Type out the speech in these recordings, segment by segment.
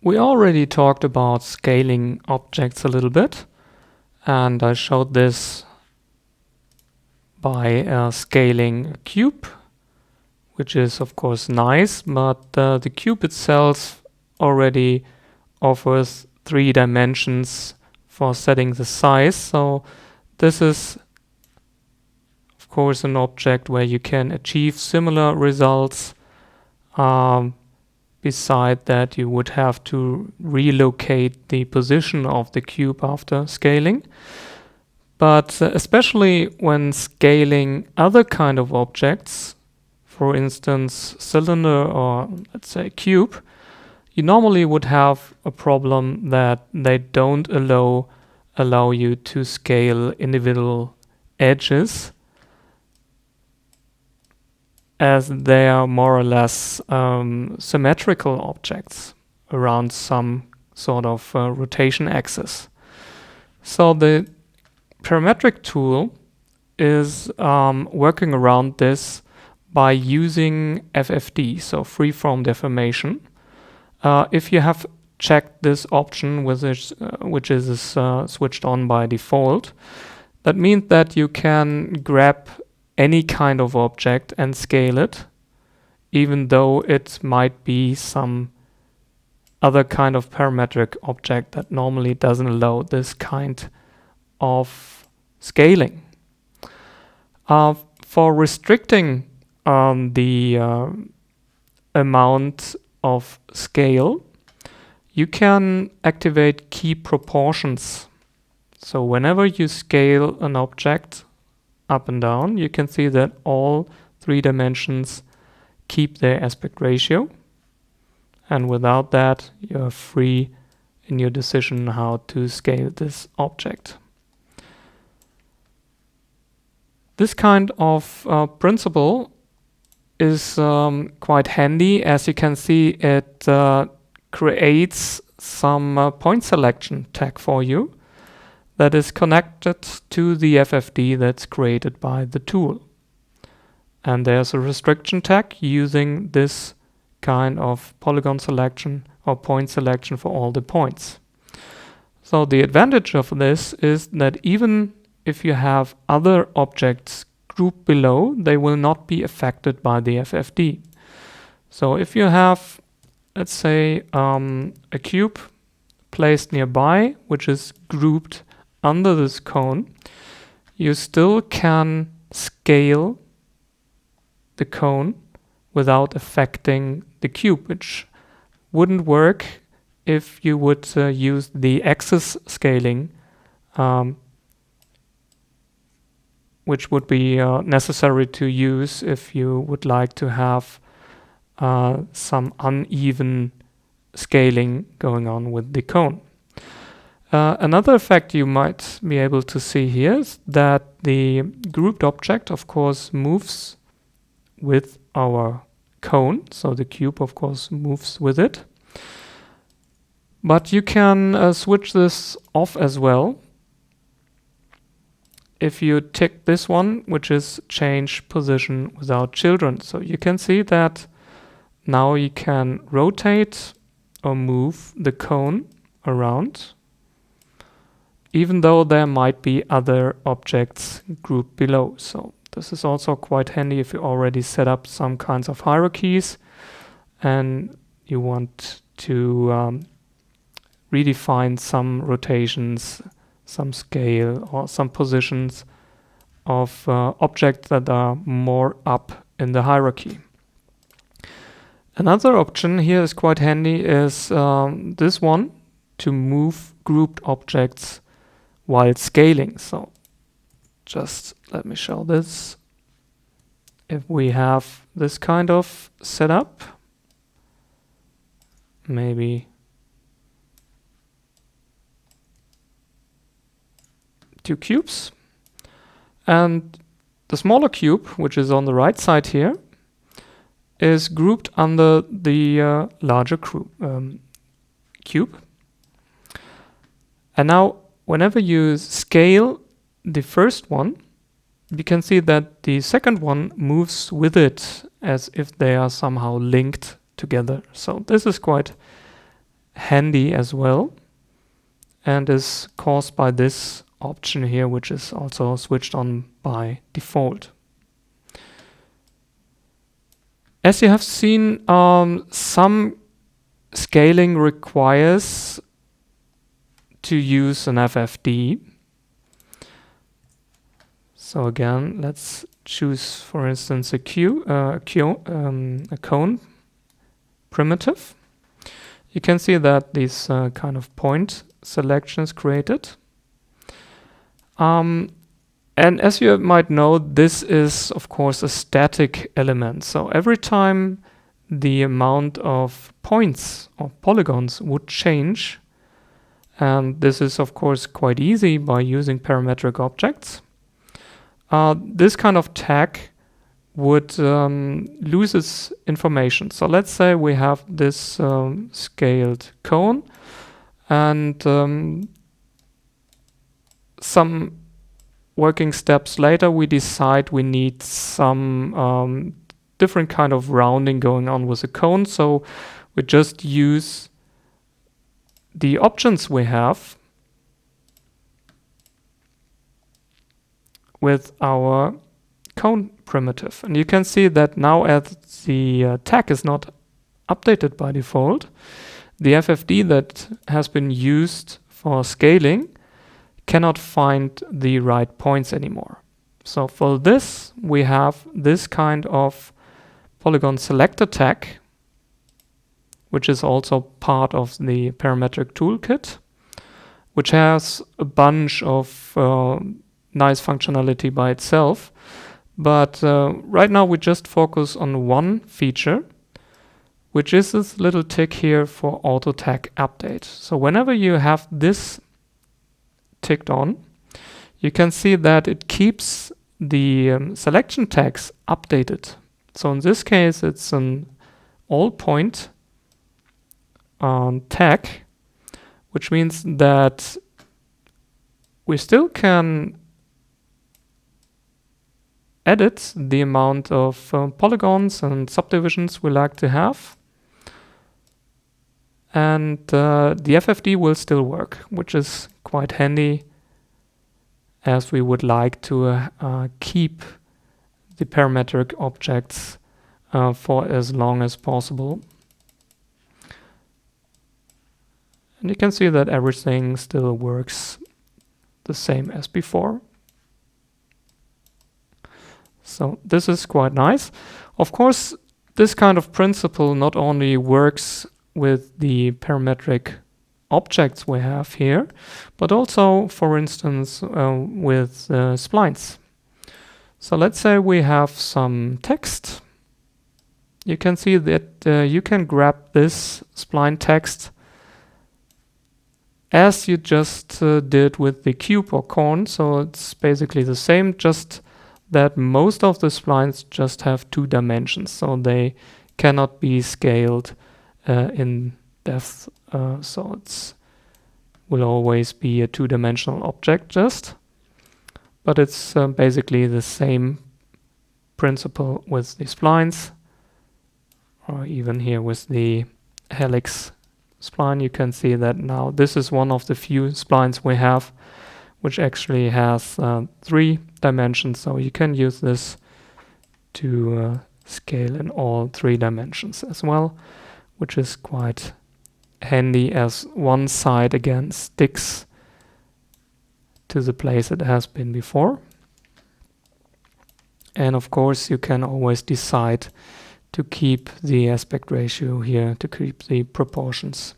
We already talked about scaling objects a little bit, and I showed this by scaling a cube, which is of course nice, but the cube itself already offers 3 dimensions for setting the size. So this is of course an object where you can achieve similar results. Beside that, you would have to relocate the position of the cube after scaling. But especially when scaling other kind of objects, for instance, cylinder or let's say cube, you normally would have a problem that they don't allow you to scale individual edges, as they are more or less symmetrical objects around some sort of rotation axis. So the Parametric Tool is working around this by using FFD, so freeform deformation. If you have checked this option, which is switched on by default, that means that you can grab any kind of object and scale it, even though it might be some other kind of parametric object that normally doesn't allow this kind of scaling. For restricting the amount of scale, you can activate key proportions. So whenever you scale an object up and down, you can see that all 3 dimensions keep their aspect ratio, and without that you are free in your decision how to scale this object. This kind of principle is quite handy. As you can see, it creates some point selection tag for you that is connected to the FFD that's created by the tool. And there's a restriction tag using this kind of polygon selection or point selection for all the points. So the advantage of this is that even if you have other objects grouped below, they will not be affected by the FFD. So if you have, let's say, a cube placed nearby, which is grouped under this cone, you still can scale the cone without affecting the cube, which wouldn't work if you would use the axis scaling, which would be necessary to use if you would like to have some uneven scaling going on with the cone. Another effect you might be able to see here is that the grouped object, of course, moves with our cone. So the cube, of course, moves with it. But you can switch this off as well if you tick this one, which is change position without children. So you can see that now you can rotate or move the cone around, even though there might be other objects grouped below. So this is also quite handy if you already set up some kinds of hierarchies and you want to redefine some rotations, some scale, or some positions of objects that are more up in the hierarchy. Another option here is quite handy is this one, to move grouped objects while scaling. So just let me show this. If we have this kind of setup, maybe 2 cubes, and the smaller cube, which is on the right side here, is grouped under the larger cube. And now whenever you scale the first one, you can see that the second one moves with it as if they are somehow linked together. So this is quite handy as well, and is caused by this option here, which is also switched on by default. As you have seen, some scaling requires to use an FFD. So again, let's choose, for instance, a cone primitive. You can see that these kind of point selections created. And as you might know, this is of course a static element. So every time the amount of points or polygons would change, and this is of course quite easy by using parametric objects, this kind of tag would lose its information. So let's say we have this scaled cone, and some working steps later we decide we need some different kind of rounding going on with the cone. So we just use the options we have with our cone primitive. And you can see that now as the tag is not updated by default, the FFD that has been used for scaling cannot find the right points anymore. So for this, we have this kind of polygon selector tag, which is also part of the parametric toolkit, which has a bunch of nice functionality by itself. But right now we just focus on one feature, which is this little tick here for auto tag update. So whenever you have this ticked on, you can see that it keeps the selection tags updated. So in this case, it's an all point tag, which means that we still can edit the amount of polygons and subdivisions we like to have. And the FFD will still work, which is quite handy, as we would like to keep the parametric objects for as long as possible. And you can see that everything still works the same as before. So this is quite nice. Of course, this kind of principle not only works with the parametric objects we have here, but also, for instance, with splines. So let's say we have some text. You can see that you can grab this spline text as you just did with the cube or cone. So it's basically the same, just that most of the splines just have 2 dimensions, so they cannot be scaled in depth. So it's will always be a 2-dimensional object just, but it's basically the same principle with the splines, or even here with the helix spline. You can see that now this is one of the few splines we have which actually has 3 dimensions, so you can use this to scale in all 3 dimensions as well, which is quite handy, as one side again sticks to the place it has been before. And of course you can always decide to keep the aspect ratio here, to keep the proportions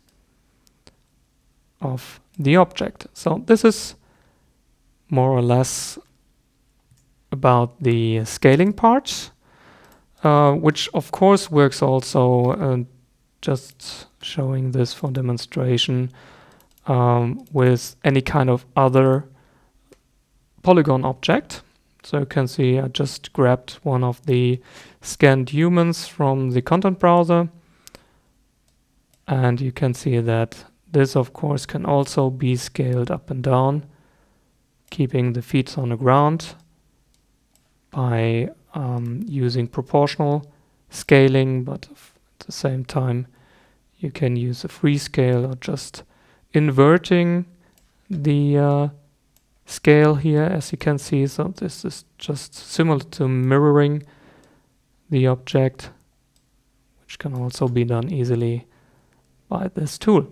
of the object. So this is more or less about the scaling part, which of course works also, just showing this for demonstration, with any kind of other polygon object. So you can see I just grabbed one of the scanned humans from the content browser, and you can see that this of course can also be scaled up and down, keeping the feet on the ground by using proportional scaling, but at the same time You can use a free scale or just inverting the scale here, as you can see. So this is just similar to mirroring the object, which can also be done easily by this tool.